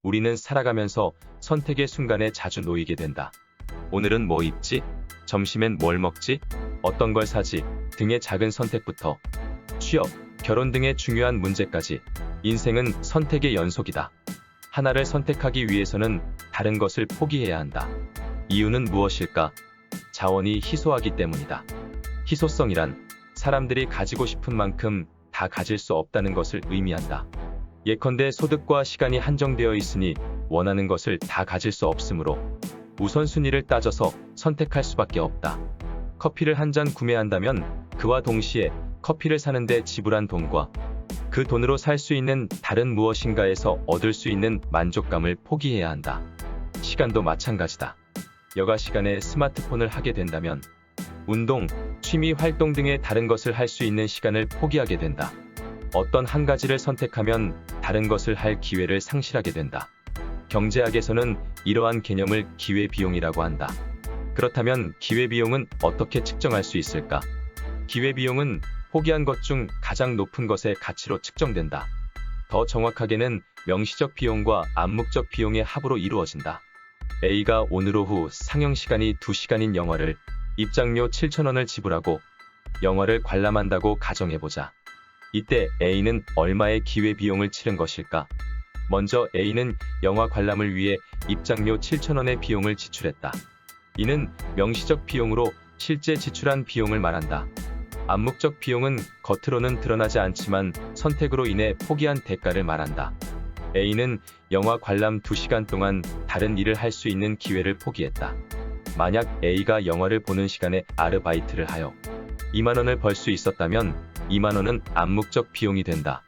우리는 살아가면서 선택의 순간에 자주 놓이게 된다. 오늘은 뭐 입지? 점심엔 뭘 먹지? 어떤 걸 사지? 등의 작은 선택부터 취업, 결혼 등의 중요한 문제까지 인생은 선택의 연속이다. 하나를 선택하기 위해서는 다른 것을 포기해야 한다. 이유는 무엇일까? 자원이 희소하기 때문이다. 희소성이란 사람들이 가지고 싶은 만큼 다 가질 수 없다는 것을 의미한다. 예컨대 소득과 시간이 한정되어 있으니 원하는 것을 다 가질 수 없으므로 우선순위를 따져서 선택할 수밖에 없다. 커피를 한 잔 구매한다면 그와 동시에 커피를 사는데 지불한 돈과 그 돈으로 살 수 있는 다른 무엇인가에서 얻을 수 있는 만족감을 포기해야 한다. 시간도 마찬가지다. 여가 시간에 스마트폰을 하게 된다면 운동, 취미 활동 등의 다른 것을 할 수 있는 시간을 포기하게 된다. 어떤 한 가지를 선택하면 다른 것을 할 기회를 상실하게 된다. 경제학에서는 이러한 개념을 기회비용이라고 한다. 그렇다면 기회비용은 어떻게 측정할 수 있을까? 기회비용은 포기한 것 중 가장 높은 것의 가치로 측정된다. 더 정확하게는 명시적 비용과 암묵적 비용의 합으로 이루어진다. A가 오늘 오후 상영시간이 2시간인 영화를 입장료 7,000원을 지불하고 영화를 관람한다고 가정해보자. 이때 A는 얼마의 기회비용을 치른 것일까? 먼저 A는 영화 관람을 위해 입장료 7,000원의 비용을 지출했다. 이는 명시적 비용으로 실제 지출한 비용을 말한다. 암묵적 비용은 겉으로는 드러나지 않지만 선택으로 인해 포기한 대가를 말한다. A는 영화 관람 2시간 동안 다른 일을 할 수 있는 기회를 포기했다. 만약 A가 영화를 보는 시간에 아르바이트를 하여 2만 원을 벌 수 있었다면 2만 원은 암묵적 비용이 된다.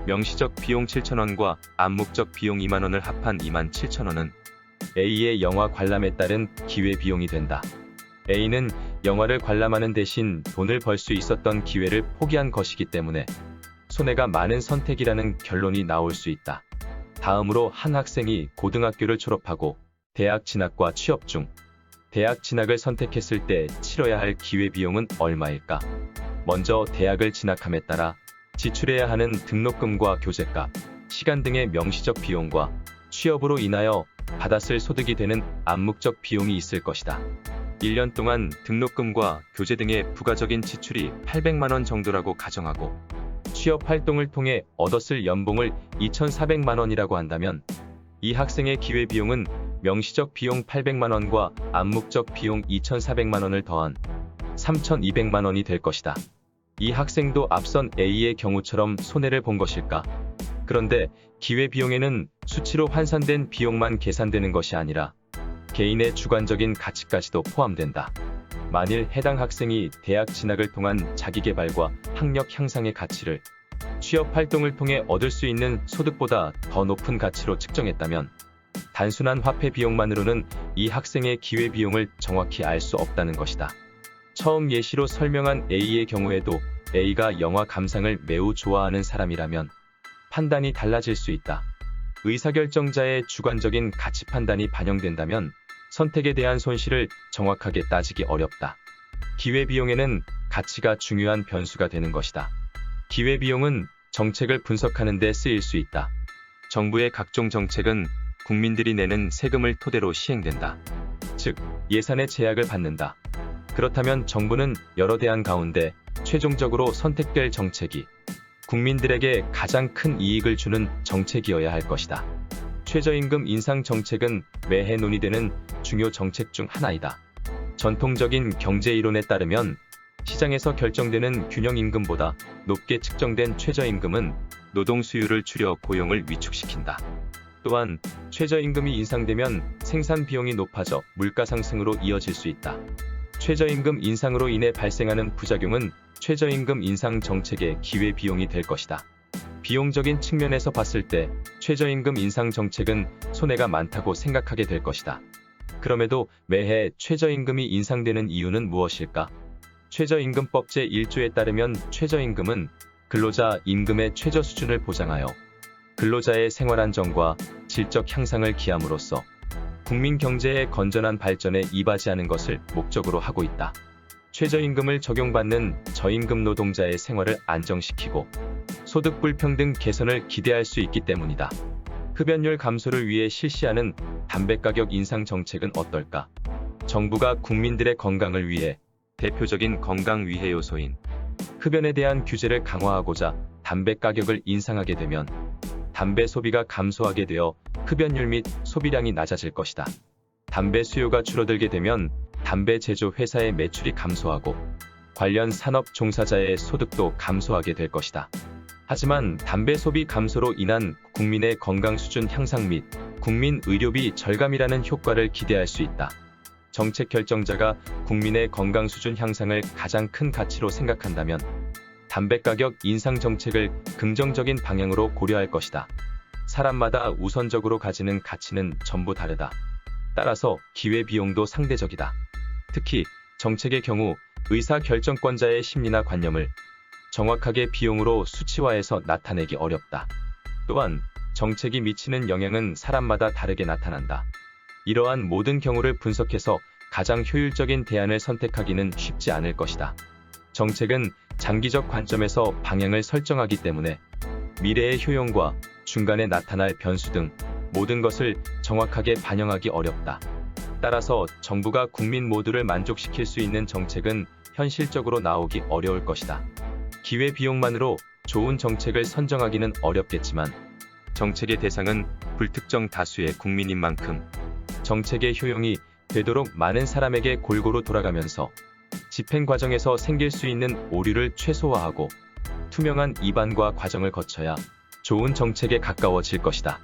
명시적 비용 7,000원과 암묵적 비용 2만 원을 합한 27,000원은 A의 영화 관람에 따른 기회비용이 된다. A는 영화를 관람하는 대신 돈을 벌 수 있었던 기회를 포기한 것이기 때문에 손해가 많은 선택이라는 결론이 나올 수 있다. 다음으로 한 학생이 고등학교를 졸업하고 대학 진학과 취업 중 대학 진학을 선택했을 때 치러야 할 기회비용은 얼마일까? 먼저 대학을 진학함에 따라 지출해야 하는 등록금과 교재값, 시간 등의 명시적 비용과 취업으로 인하여 받았을 소득이 되는 암묵적 비용이 있을 것이다. 1년 동안 등록금과 교재 등의 부가적인 지출이 800만 원 정도라고 가정하고 취업 활동을 통해 얻었을 연봉을 2,400만 원이라고 한다면 이 학생의 기회비용은 명시적 비용 800만 원과 암묵적 비용 2,400만 원을 더한 3,200만 원이 될 것이다. 이 학생도 앞선 A의 경우처럼 손해를 본 것일까? 그런데 기회비용에는 수치로 환산된 비용만 계산되는 것이 아니라 개인의 주관적인 가치까지도 포함된다. 만일 해당 학생이 대학 진학을 통한 자기개발과 학력 향상의 가치를 취업 활동을 통해 얻을 수 있는 소득보다 더 높은 가치로 측정했다면 단순한 화폐 비용만으로는 이 학생의 기회비용을 정확히 알 수 없다는 것이다. 처음 예시로 설명한 A의 경우에도 A가 영화 감상을 매우 좋아하는 사람이라면 판단이 달라질 수 있다. 의사결정자의 주관적인 가치 판단이 반영된다면 선택에 대한 손실을 정확하게 따지기 어렵다. 기회비용에는 가치가 중요한 변수가 되는 것이다. 기회비용은 정책을 분석하는 데 쓰일 수 있다. 정부의 각종 정책은 국민들이 내는 세금을 토대로 시행된다. 즉, 예산의 제약을 받는다. 그렇다면 정부는 여러 대안 가운데 최종적으로 선택될 정책이 국민들에게 가장 큰 이익을 주는 정책이어야 할 것이다. 최저임금 인상 정책은 매해 논의되는 중요 정책 중 하나이다. 전통적인 경제 이론에 따르면 시장에서 결정되는 균형임금보다 높게 측정된 최저임금은 노동 수요를 줄여 고용을 위축시킨다. 또한 최저임금이 인상되면 생산 비용이 높아져 물가 상승으로 이어질 수 있다. 최저임금 인상으로 인해 발생하는 부작용은 최저임금 인상 정책의 기회비용이 될 것이다. 비용적인 측면에서 봤을 때 최저임금 인상 정책은 손해가 많다고 생각하게 될 것이다. 그럼에도 매해 최저임금이 인상되는 이유는 무엇일까? 최저임금법 제1조에 따르면 최저임금은 근로자 임금의 최저 수준을 보장하여 근로자의 생활 안정과 질적 향상을 기함으로써 국민 경제의 건전한 발전에 이바지하는 것을 목적으로 하고 있다. 최저임금을 적용받는 저임금 노동자의 생활을 안정시키고 소득 불평등 개선을 기대할 수 있기 때문이다. 흡연율 감소를 위해 실시하는 담배 가격 인상 정책은 어떨까? 정부가 국민들의 건강을 위해 대표적인 건강 위해 요소인 흡연에 대한 규제를 강화하고자 담배 가격을 인상하게 되면 담배 소비가 감소하게 되어 흡연율 및 소비량이 낮아질 것이다. 담배 수요가 줄어들게 되면 담배 제조 회사의 매출이 감소하고 관련 산업 종사자의 소득도 감소하게 될 것이다. 하지만 담배 소비 감소로 인한 국민의 건강 수준 향상 및 국민 의료비 절감이라는 효과를 기대할 수 있다. 정책 결정자가 국민의 건강 수준 향상을 가장 큰 가치로 생각한다면 담배 가격 인상 정책을 긍정적인 방향으로 고려할 것이다. 사람마다 우선적으로 가지는 가치는 전부 다르다. 따라서 기회비용도 상대적이다. 특히 정책의 경우 의사결정권자의 심리나 관념을 정확하게 비용으로 수치화해서 나타내기 어렵다. 또한 정책이 미치는 영향은 사람마다 다르게 나타난다. 이러한 모든 경우를 분석해서 가장 효율적인 대안을 선택하기는 쉽지 않을 것이다. 정책은 장기적 관점에서 방향을 설정하기 때문에 미래의 효용과 중간에 나타날 변수 등 모든 것을 정확하게 반영하기 어렵다. 따라서 정부가 국민 모두를 만족시킬 수 있는 정책은 현실적으로 나오기 어려울 것이다. 기회비용만으로 좋은 정책을 선정하기는 어렵겠지만 정책의 대상은 불특정 다수의 국민인 만큼 정책의 효용이 되도록 많은 사람에게 골고루 돌아가면서 집행 과정에서 생길 수 있는 오류를 최소화하고 투명한 입안과 과정을 거쳐야 좋은 정책에 가까워질 것이다.